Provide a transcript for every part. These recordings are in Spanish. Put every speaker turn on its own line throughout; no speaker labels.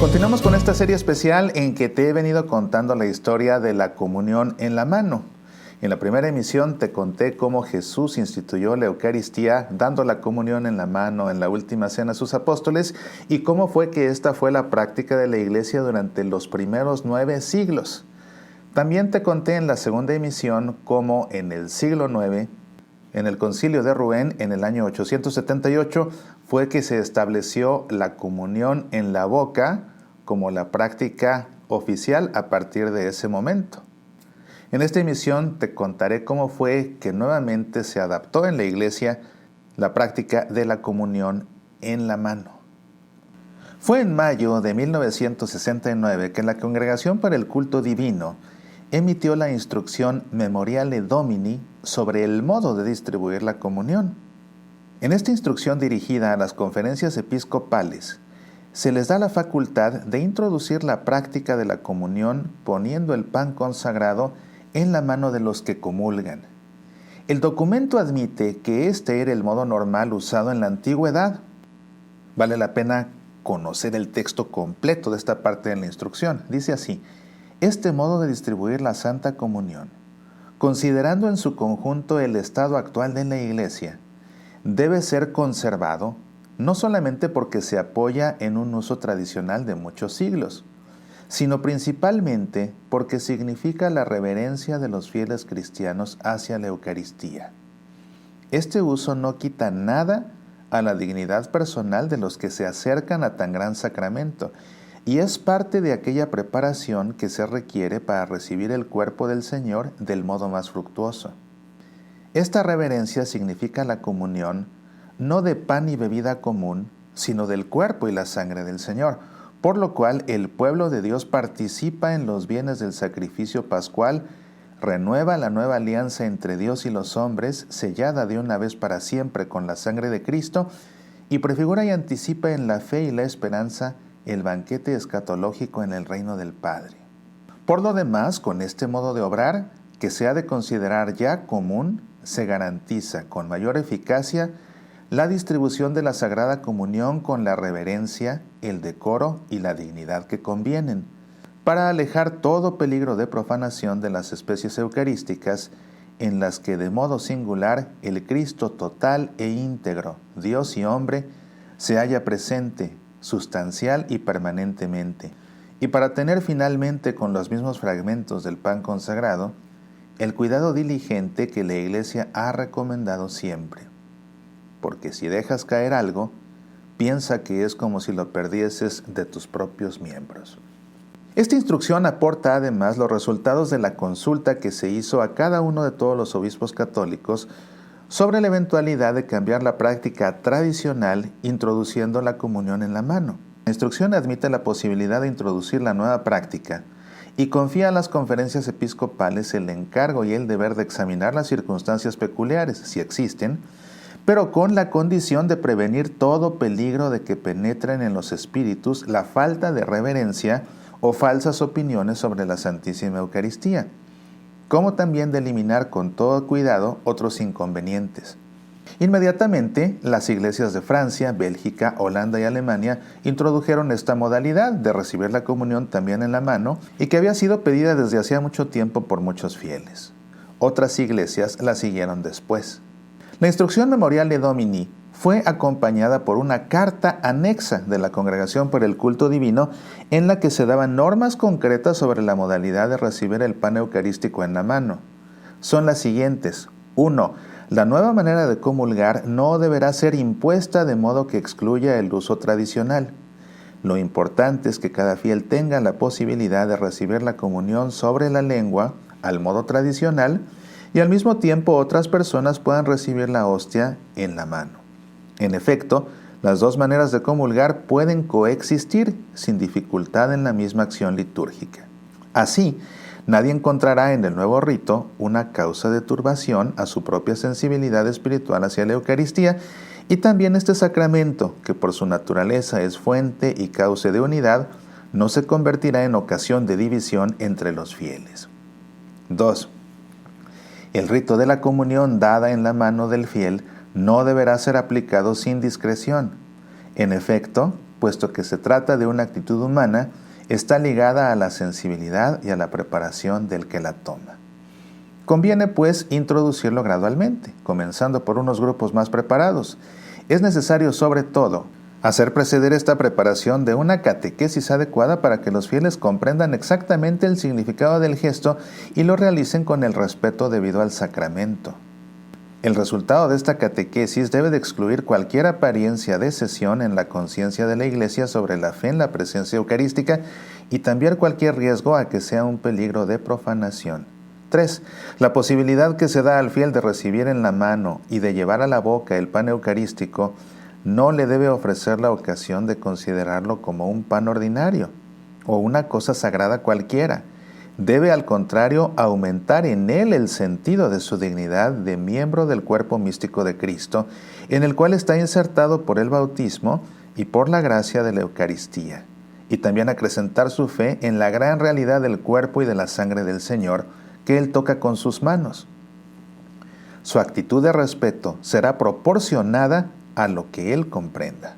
Continuamos con esta serie especial en que te he venido contando la historia de la comunión en la mano. En la primera emisión te conté cómo Jesús instituyó la Eucaristía dando la comunión en la mano en la última cena a sus apóstoles y cómo fue que esta fue la práctica de la Iglesia durante los primeros 9 siglos. También te conté en la segunda emisión cómo en el siglo IX, en el Concilio de Rouen, en el año 878, fue que se estableció la comunión en la boca como la práctica oficial a partir de ese momento. En esta emisión te contaré cómo fue que nuevamente se adaptó en la Iglesia la práctica de la comunión en la mano. Fue en mayo de 1969 que la Congregación para el Culto Divino emitió la instrucción Memoriale Domini sobre el modo de distribuir la comunión. En esta instrucción dirigida a las conferencias episcopales, se les da la facultad de introducir la práctica de la comunión poniendo el pan consagrado en la mano de los que comulgan. El documento admite que este era el modo normal usado en la antigüedad. Vale la pena conocer el texto completo de esta parte de la instrucción. Dice así: este modo de distribuir la Santa Comunión, considerando en su conjunto el estado actual de la Iglesia, debe ser conservado no solamente porque se apoya en un uso tradicional de muchos siglos, sino principalmente porque significa la reverencia de los fieles cristianos hacia la Eucaristía. Este uso no quita nada a la dignidad personal de los que se acercan a tan gran sacramento, y es parte de aquella preparación que se requiere para recibir el cuerpo del Señor del modo más fructuoso. Esta reverencia significa la comunión no de pan y bebida común, sino del cuerpo y la sangre del Señor, por lo cual el pueblo de Dios participa en los bienes del sacrificio pascual, renueva la nueva alianza entre Dios y los hombres, sellada de una vez para siempre con la sangre de Cristo, y prefigura y anticipa en la fe y la esperanza el banquete escatológico en el reino del Padre. Por lo demás, con este modo de obrar, que se ha de considerar ya común, se garantiza con mayor eficacia la distribución de la Sagrada Comunión con la reverencia, el decoro y la dignidad que convienen, para alejar todo peligro de profanación de las especies eucarísticas en las que de modo singular el Cristo total e íntegro, Dios y hombre, se halla presente, sustancial y permanentemente, y para tener finalmente con los mismos fragmentos del pan consagrado el cuidado diligente que la Iglesia ha recomendado siempre. Porque si dejas caer algo, piensa que es como si lo perdieses de tus propios miembros. Esta instrucción aporta además los resultados de la consulta que se hizo a cada uno de todos los obispos católicos sobre la eventualidad de cambiar la práctica tradicional introduciendo la comunión en la mano. La instrucción admite la posibilidad de introducir la nueva práctica y confía a las conferencias episcopales el encargo y el deber de examinar las circunstancias peculiares, si existen, pero con la condición de prevenir todo peligro de que penetren en los espíritus la falta de reverencia o falsas opiniones sobre la Santísima Eucaristía, como también de eliminar con todo cuidado otros inconvenientes. Inmediatamente, las iglesias de Francia, Bélgica, Holanda y Alemania introdujeron esta modalidad de recibir la comunión también en la mano y que había sido pedida desde hacía mucho tiempo por muchos fieles. Otras iglesias la siguieron después. La instrucción Memoriale Domini fue acompañada por una carta anexa de la Congregación por el Culto Divino en la que se daban normas concretas sobre la modalidad de recibir el pan eucarístico en la mano. Son las siguientes. 1. La nueva manera de comulgar no deberá ser impuesta de modo que excluya el uso tradicional. Lo importante es que cada fiel tenga la posibilidad de recibir la comunión sobre la lengua, al modo tradicional, y al mismo tiempo otras personas puedan recibir la hostia en la mano. En efecto, las dos maneras de comulgar pueden coexistir sin dificultad en la misma acción litúrgica. Así, nadie encontrará en el nuevo rito una causa de turbación a su propia sensibilidad espiritual hacia la Eucaristía, y también este sacramento, que por su naturaleza es fuente y cauce de unidad, no se convertirá en ocasión de división entre los fieles. 2. El rito de la comunión dada en la mano del fiel no deberá ser aplicado sin discreción. En efecto, puesto que se trata de una actitud humana, está ligada a la sensibilidad y a la preparación del que la toma. Conviene, pues, introducirlo gradualmente, comenzando por unos grupos más preparados. Es necesario, sobre todo, hacer preceder esta preparación de una catequesis adecuada para que los fieles comprendan exactamente el significado del gesto y lo realicen con el respeto debido al sacramento. El resultado de esta catequesis debe de excluir cualquier apariencia de cesión en la conciencia de la Iglesia sobre la fe en la presencia eucarística y también cualquier riesgo a que sea un peligro de profanación. 3. La posibilidad que se da al fiel de recibir en la mano y de llevar a la boca el pan eucarístico no le debe ofrecer la ocasión de considerarlo como un pan ordinario o una cosa sagrada cualquiera. Debe, al contrario, aumentar en él el sentido de su dignidad de miembro del cuerpo místico de Cristo, en el cual está insertado por el bautismo y por la gracia de la Eucaristía, y también acrecentar su fe en la gran realidad del cuerpo y de la sangre del Señor, que él toca con sus manos. Su actitud de respeto será proporcionada a lo que él comprenda.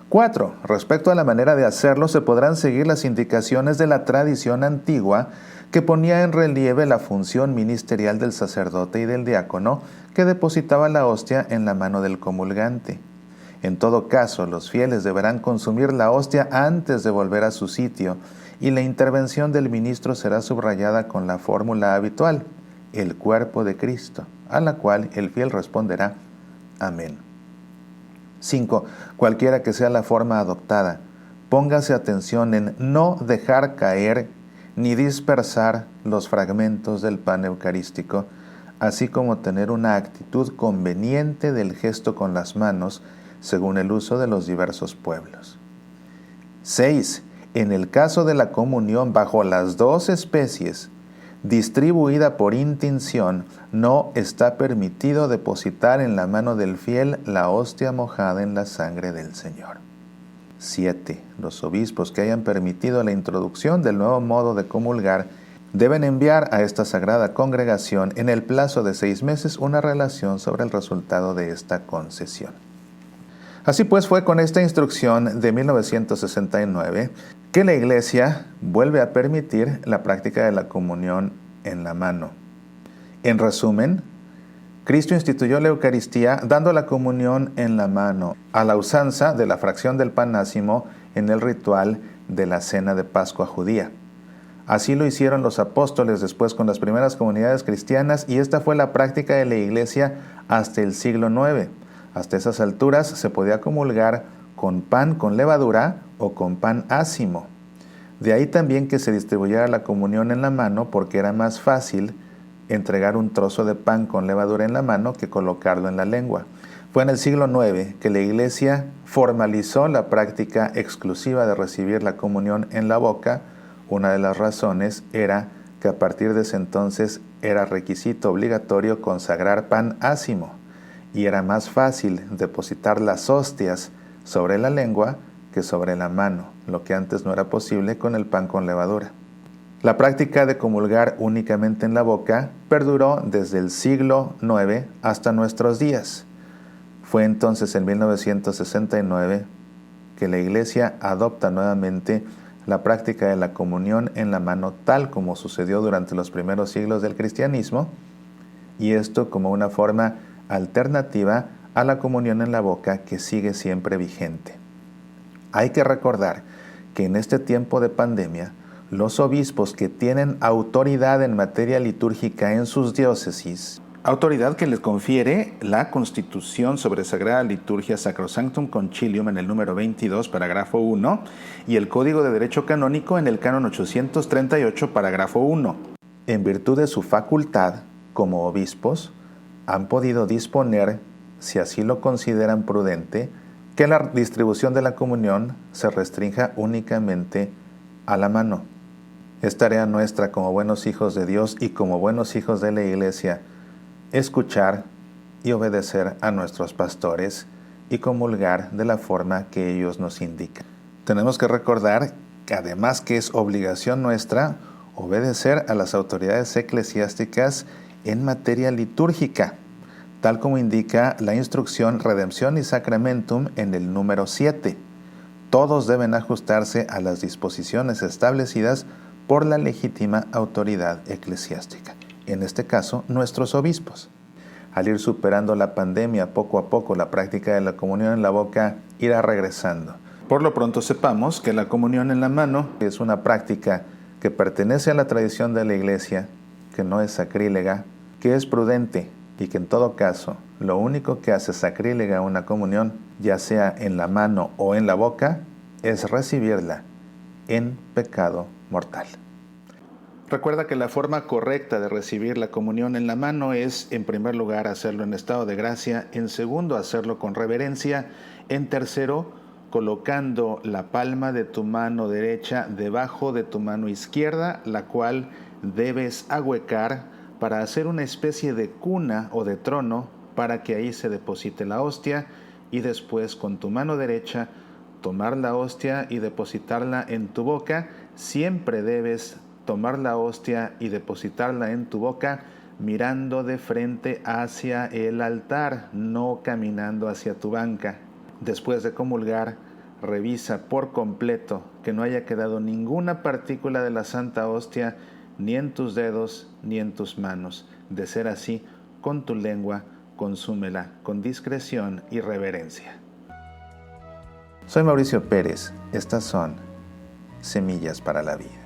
4. Respecto a la manera de hacerlo, se podrán seguir las indicaciones de la tradición antigua que ponía en relieve la función ministerial del sacerdote y del diácono que depositaba la hostia en la mano del comulgante. En todo caso, los fieles deberán consumir la hostia antes de volver a su sitio y la intervención del ministro será subrayada con la fórmula habitual, el cuerpo de Cristo, a la cual el fiel responderá, amén. 5. Cualquiera que sea la forma adoptada, póngase atención en no dejar caer ni dispersar los fragmentos del pan eucarístico, así como tener una actitud conveniente del gesto con las manos, según el uso de los diversos pueblos. 6. En el caso de la comunión bajo las 2 especies, distribuida por intinción, no está permitido depositar en la mano del fiel la hostia mojada en la sangre del Señor. 7. Los obispos que hayan permitido la introducción del nuevo modo de comulgar deben enviar a esta sagrada congregación en el plazo de 6 meses una relación sobre el resultado de esta concesión. Así pues, fue con esta instrucción de 1969 que la Iglesia vuelve a permitir la práctica de la comunión en la mano. En resumen, Cristo instituyó la Eucaristía dando la comunión en la mano, a la usanza de la fracción del pan ácimo en el ritual de la cena de Pascua judía. Así lo hicieron los apóstoles después con las primeras comunidades cristianas y esta fue la práctica de la Iglesia hasta el siglo IX. Hasta esas alturas se podía comulgar con pan con levadura o con pan ácimo. De ahí también que se distribuyera la comunión en la mano porque era más fácil entregar un trozo de pan con levadura en la mano que colocarlo en la lengua. Fue en el siglo IX que la Iglesia formalizó la práctica exclusiva de recibir la comunión en la boca. Una de las razones era que a partir de ese entonces era requisito obligatorio consagrar pan ácimo y era más fácil depositar las hostias sobre la lengua que sobre la mano, lo que antes no era posible con el pan con levadura. La práctica de comulgar únicamente en la boca perduró desde el siglo IX hasta nuestros días. Fue entonces en 1969 que la Iglesia adopta nuevamente la práctica de la comunión en la mano tal como sucedió durante los primeros siglos del cristianismo, y esto como una forma alternativa a la comunión en la boca que sigue siempre vigente. Hay que recordar que en este tiempo de pandemia, los obispos que tienen autoridad en materia litúrgica en sus diócesis, autoridad que les confiere la Constitución sobre Sagrada Liturgia Sacrosanctum Concilium en el número 22, parágrafo 1, y el Código de Derecho Canónico en el canon 838, parágrafo 1. En virtud de su facultad, como obispos, han podido disponer, si así lo consideran prudente, que la distribución de la comunión se restrinja únicamente a la mano. Es tarea nuestra como buenos hijos de Dios y como buenos hijos de la Iglesia escuchar y obedecer a nuestros pastores y comulgar de la forma que ellos nos indican. Tenemos que recordar que además que es obligación nuestra obedecer a las autoridades eclesiásticas en materia litúrgica, tal como indica la instrucción Redemptionis Sacramentum en el número 7. Todos deben ajustarse a las disposiciones establecidas por la legítima autoridad eclesiástica, en este caso, nuestros obispos. Al ir superando la pandemia, poco a poco la práctica de la comunión en la boca irá regresando. Por lo pronto sepamos que la comunión en la mano es una práctica que pertenece a la tradición de la Iglesia, que no es sacrílega, que es prudente y que en todo caso lo único que hace sacrílega una comunión, ya sea en la mano o en la boca, es recibirla en pecado mortal. Recuerda que la forma correcta de recibir la comunión en la mano es, en primer lugar, hacerlo en estado de gracia, en segundo, hacerlo con reverencia, en tercero, colocando la palma de tu mano derecha debajo de tu mano izquierda, la cual debes ahuecar para hacer una especie de cuna o de trono para que ahí se deposite la hostia, y después con tu mano derecha tomar la hostia y depositarla en tu boca. Siempre debes tomar la hostia y depositarla en tu boca mirando de frente hacia el altar, no caminando hacia tu banca. Después de comulgar, revisa por completo que no haya quedado ninguna partícula de la Santa Hostia ni en tus dedos ni en tus manos. De ser así, con tu lengua consúmela con discreción y reverencia. Soy Mauricio Pérez. Estas son Semillas para la Vida.